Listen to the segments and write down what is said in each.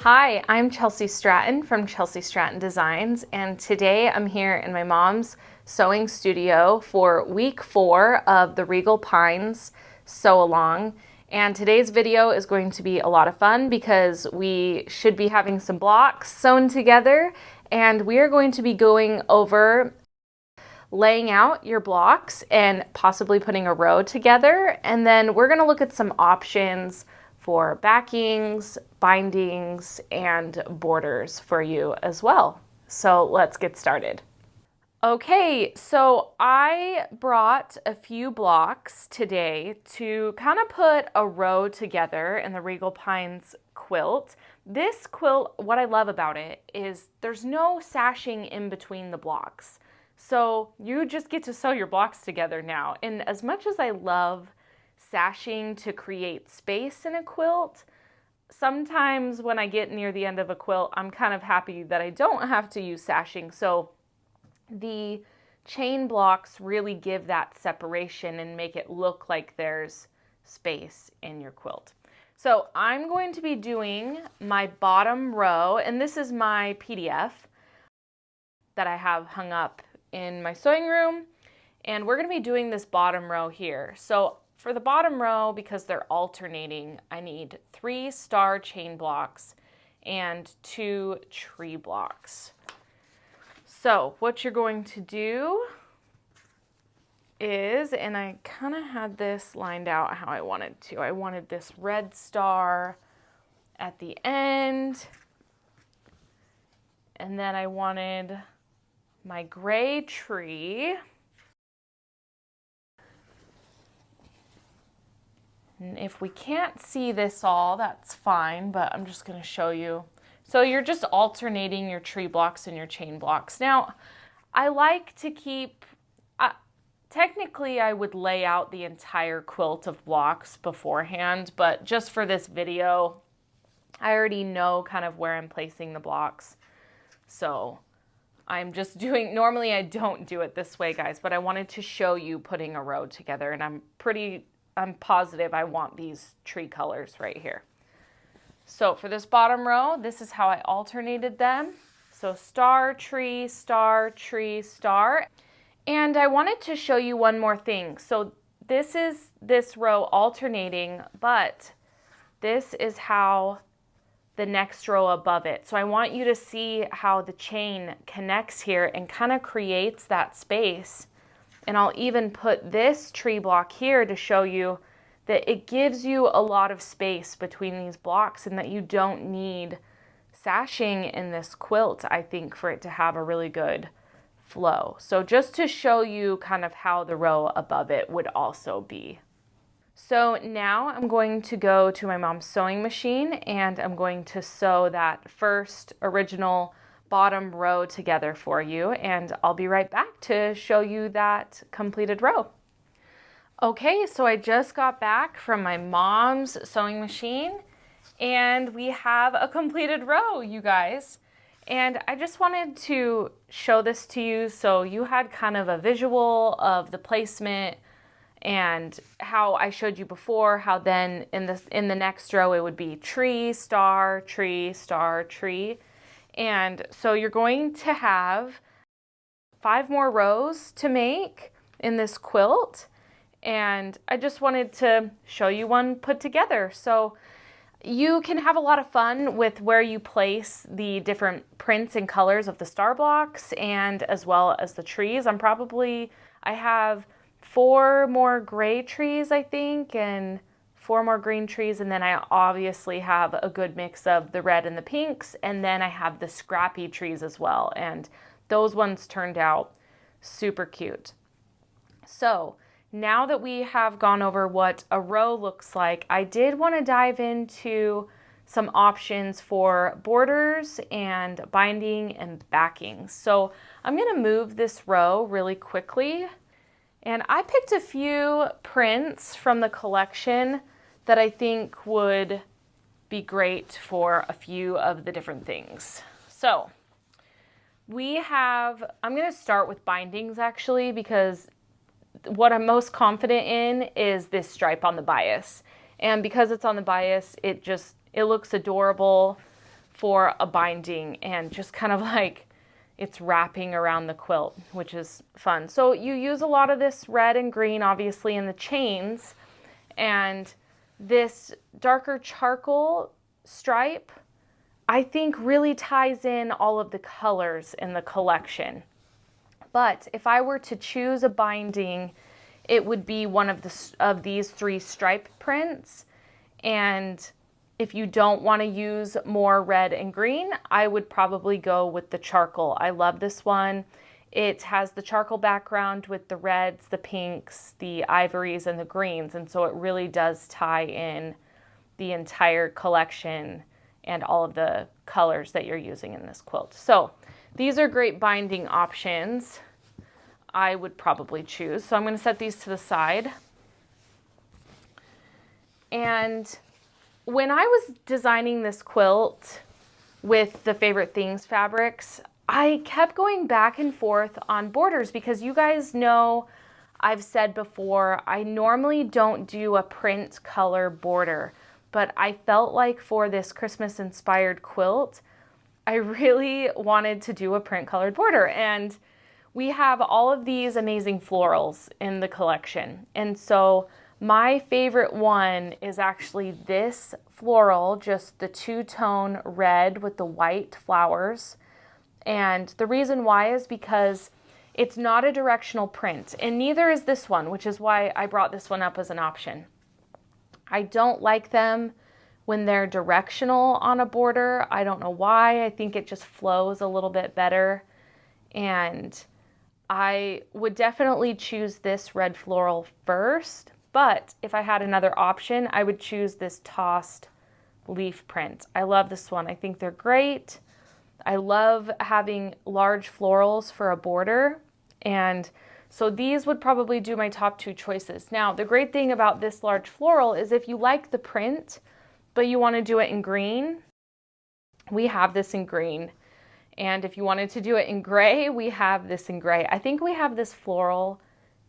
Hi, I'm Chelsea Stratton from Chelsea Stratton Designs, and today I'm here in my mom's sewing studio for week 4 of the Regal Pines Sew Along. And today's video is going to be a lot of fun because we should be having some blocks sewn together, and we are going to be going over laying out your blocks and possibly putting a row together. And then we're going to look at some options for backings, bindings, and borders for you as well. So let's get started. Okay, so I brought a few blocks today to kind of put a row together in the Regal Pines quilt. This quilt, what I love about it is there's no sashing in between the blocks. So you just get to sew your blocks together now. And as much as I love sashing to create space in a quilt, sometimes when I get near the end of a quilt, I'm kind of happy that I don't have to use sashing. So the chain blocks really give that separation and make it look like there's space in your quilt. So I'm going to be doing my bottom row, and this is my PDF that I have hung up in my sewing room, and we're going to be doing this bottom row here. So for the bottom row, because they're alternating, I need 3 star chain blocks and 2 tree blocks. So what you're going to do is, and I kind of had this lined out how I wanted to. I wanted this red star at the end, and then I wanted my gray tree. And if we can't see this all, that's fine, but I'm just going to show you. So you're just alternating your tree blocks and your chain blocks. Now, I like to keep, technically I would lay out the entire quilt of blocks beforehand, but just for this video, I already know kind of where I'm placing the blocks. So I'm just doing, normally I don't do it this way, guys, but I wanted to show you putting a row together, and I'm positive I want these tree colors right here. So for this bottom row, this is how I alternated them. So star, tree, star, tree, star. And I wanted to show you one more thing. So this is this row alternating, but this is how the next row above it. So I want you to see how the chain connects here and kind of creates that space. And I'll even put this tree block here to show you that it gives you a lot of space between these blocks and that you don't need sashing in this quilt, I think, for it to have a really good flow. So just to show you kind of how the row above it would also be. So now I'm going to go to my mom's sewing machine and I'm going to sew that first original bottom row together for you, and I'll be right back to show you that completed row. Okay, so I just got back from my mom's sewing machine and we have a completed row, you guys. And I just wanted to show this to you so you had kind of a visual of the placement and how I showed you before, how then in the next row it would be tree, star, tree, star, tree. And so you're going to have 5 more rows to make in this quilt. And I just wanted to show you one put together. So you can have a lot of fun with where you place the different prints and colors of the star blocks and as well as the trees. I have 4 more gray trees, I think, and 4 more green trees, and then I obviously have a good mix of the red and the pinks, and then I have the scrappy trees as well, and those ones turned out super cute. So now that we have gone over what a row looks like, I did want to dive into some options for borders and binding and backing. So I'm going to move this row really quickly, and I picked a few prints from the collection that I think would be great for a few of the different things. So I'm going to start with bindings actually, because what I'm most confident in is this stripe on the bias. And because it's on the bias, it looks adorable for a binding and just kind of like it's wrapping around the quilt, which is fun. So you use a lot of this red and green, obviously, in the chains, and this darker charcoal stripe, I think, really ties in all of the colors in the collection. But if I were to choose a binding, it would be one of these 3 stripe prints. And if you don't want to use more red and green, I would probably go with the charcoal. I love this one. It has the charcoal background with the reds, the pinks, the ivories, and the greens. And so it really does tie in the entire collection and all of the colors that you're using in this quilt. So these are great binding options I would probably choose. So I'm going to set these to the side. And when I was designing this quilt with the Favorite Things fabrics, I kept going back and forth on borders because you guys know I've said before, I normally don't do a print color border, but I felt like for this Christmas inspired quilt, I really wanted to do a print colored border. And we have all of these amazing florals in the collection. And so my favorite one is actually this floral, just the 2-tone red with the white flowers. And the reason why is because it's not a directional print, and neither is this one, which is why I brought this one up as an option. I don't like them when they're directional on a border. I don't know why. I think it just flows a little bit better. And I would definitely choose this red floral first, but if I had another option, I would choose this tossed leaf print. I love this one. I think they're great. I love having large florals for a border, and so these would probably do my top 2 choices. Now, the great thing about this large floral is if you like the print, but you want to do it in green, we have this in green. And if you wanted to do it in gray, we have this in gray. I think we have this floral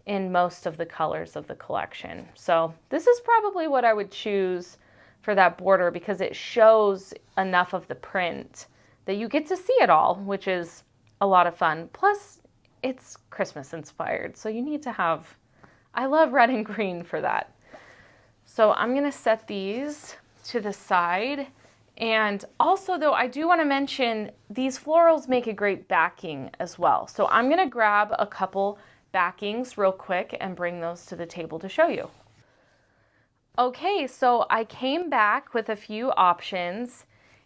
in most of the colors of the collection. So this is probably what I would choose for that border because it shows enough of the print that you get to see it all, which is a lot of fun. Plus, it's Christmas inspired, so you need to have, I love red and green for that. So I'm gonna set these to the side. And also though, I do wanna mention these florals make a great backing as well. So I'm gonna grab a couple backings real quick and bring those to the table to show you. Okay, so I came back with a few options,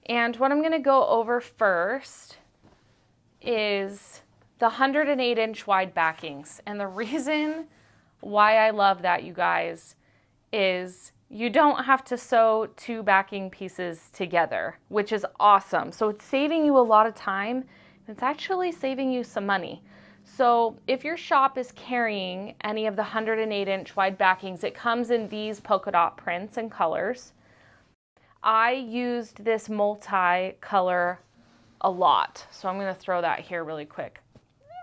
and what I'm gonna go over first is the 108-inch wide backings. And the reason why I love that, you guys, is you don't have to sew 2 backing pieces together, which is awesome. So it's saving you a lot of time. It's actually saving you some money. So if your shop is carrying any of the 108-inch wide backings, it comes in these polka dot prints and colors. I used this multi-color a lot, so I'm going to throw that here really quick.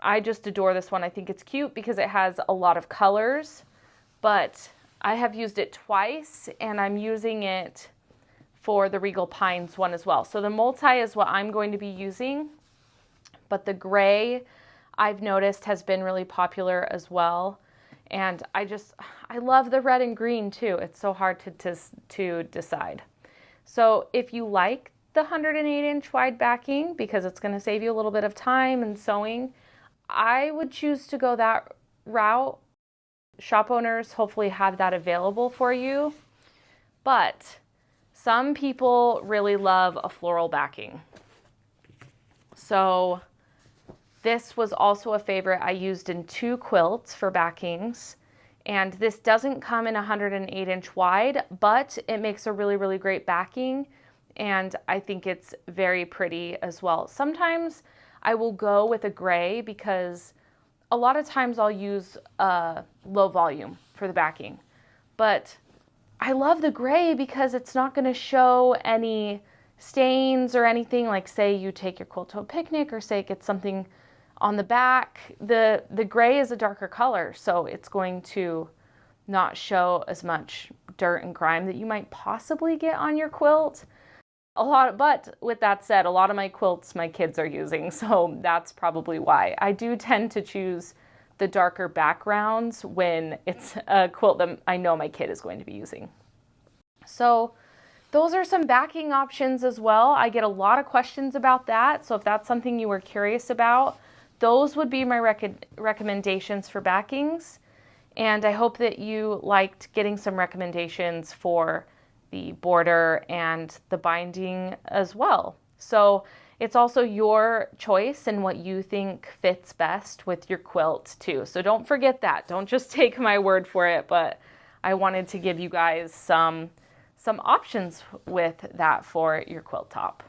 I just adore this one. I think it's cute because it has a lot of colors, but I have used it twice, and I'm using it for the Regal Pines one as well. So the multi is what I'm going to be using, but the gray I've noticed has been really popular as well. And I love the red and green too. It's so hard to decide. So if you like the 108-inch wide backing, because it's going to save you a little bit of time and sewing, I would choose to go that route. Shop owners hopefully have that available for you. But some people really love a floral backing. So this was also a favorite I used in 2 quilts for backings. And this doesn't come in 108-inch wide, but it makes a really, really great backing. And I think it's very pretty as well. Sometimes I will go with a gray because a lot of times I'll use a low volume for the backing. But I love the gray because it's not going to show any stains or anything. Like say you take your quilt to a picnic or say it gets something on the back. The gray is a darker color, so it's going to not show as much dirt and grime that you might possibly get on your quilt. But with that said, a lot of my quilts my kids are using, so that's probably why. I do tend to choose the darker backgrounds when it's a quilt that I know my kid is going to be using. So those are some backing options as well. I get a lot of questions about that, so if that's something you were curious about, those would be my recommendations for backings. And I hope that you liked getting some recommendations for the border and the binding as well. So it's also your choice and what you think fits best with your quilt too. So don't forget that. Don't just take my word for it, but I wanted to give you guys some options with that for your quilt top.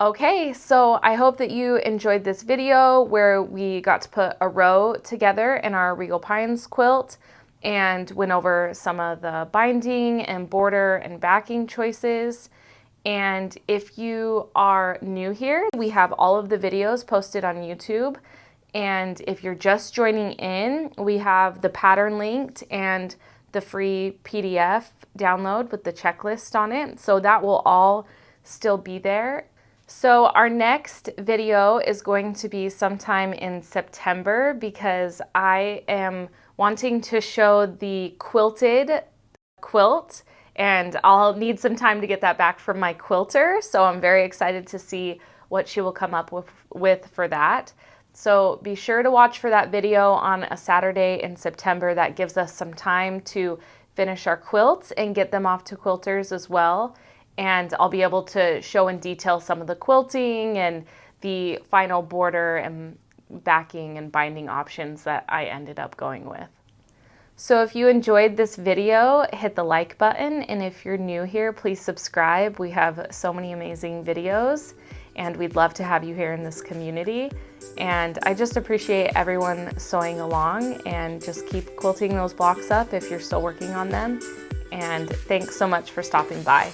Okay, so I hope that you enjoyed this video where we got to put a row together in our Regal Pines quilt and went over some of the binding and border and backing choices. And if you are new here, we have all of the videos posted on YouTube. And if you're just joining in, we have the pattern linked and the free PDF download with the checklist on it. So that will all still be there. So our next video is going to be sometime in September because I am wanting to show the quilted quilt, and I'll need some time to get that back from my quilter. So I'm very excited to see what she will come up with for that. So be sure to watch for that video on a Saturday in September. That gives us some time to finish our quilts and get them off to quilters as well. And I'll be able to show in detail some of the quilting and the final border and backing and binding options that I ended up going with. So if you enjoyed this video, hit the like button. And if you're new here, please subscribe. We have so many amazing videos and we'd love to have you here in this community. And I just appreciate everyone sewing along, and just keep quilting those blocks up if you're still working on them. And thanks so much for stopping by.